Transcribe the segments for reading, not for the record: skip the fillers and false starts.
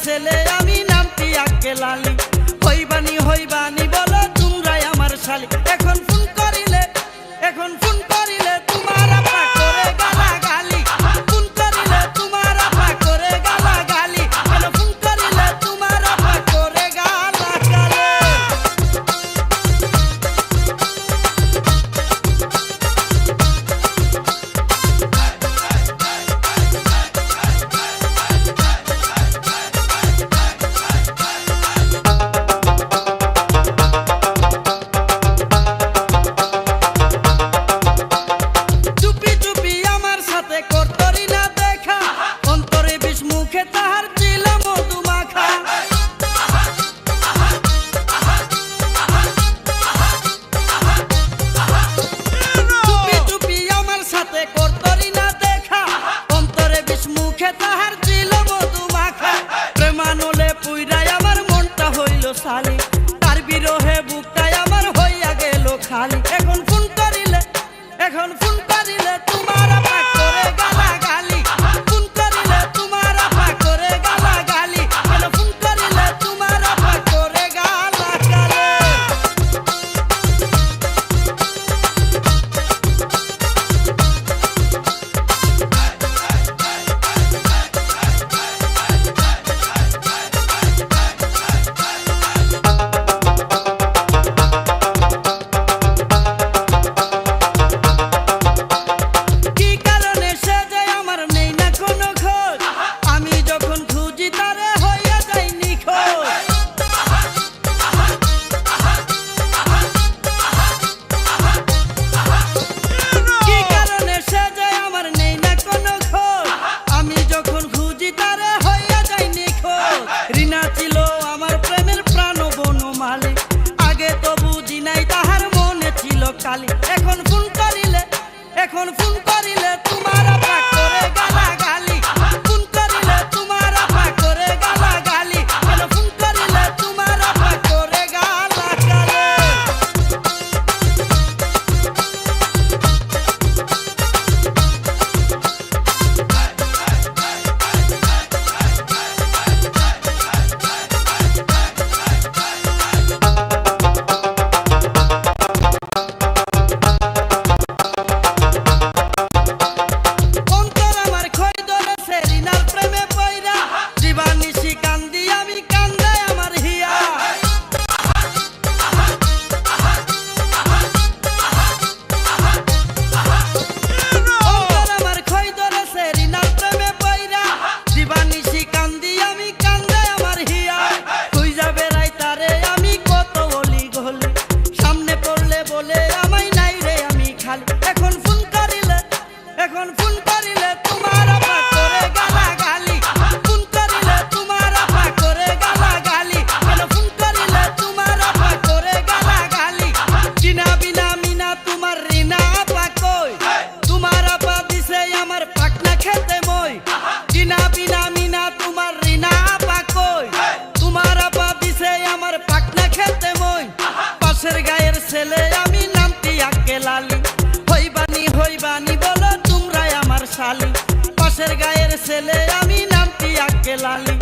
ছেলে আমি নামটি আক্কে লালি। হইবানি বলো তোমরাই আমার শালি। এখন ফোন করিলে তোমার আপা করে গালাগালি। ফোন করিলে তোমার আপা করে গালাগালি। কেন ফোন করিলে তোমার আপা করে গালাগালি। তার বিরহে বুকটাই আমার হইয়া গেল খালি। এখন ফোন করিলে তোমার আপা করে গালাগালি। ফোন করিলে তোমার আপা করে গালাগালি। কেন ফোন করিলে তোমার আপা করে গালাগালি। রিনা ছিল আমার প্রেমের প্রাণ বনমালী। আগে তো বুঝি নাই তাহার মনে ছিল কালি। এখন ফোন করিলে তোমার আপা করে গালাগালি। ফোন করিলে তোমার আপা করে গালাগালি। কেন ফোন করিলে তোমার আপা করে গালাগালি। এখন ফোন করিলে তোমার আপা করে গালাগালি। ফোন করিলে তোমার আপা করে গালাগালি। কেন ফোন করিলে তোমার আপা করে গালাগালি। চিনা বিনা মিনা তোমার রিনা আপা কই। তোমার আপা দিছে আমার পাকনা খেতে মই। চিনা বিনা মিনা তোমার রিনা আপা কই। তোমার আপা দিছে আমার পাকনা খেতে মই। পাশের গায়ের ছেলে আমি নামটি আক্কে লালি। হইবানি বলো তোমরাই আমার শালি। পাশের গায়ের ছেলে আমি নামটি আক্কে লালি।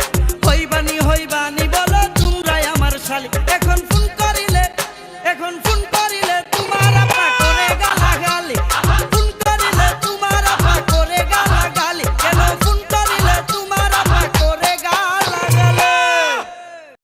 হইবানি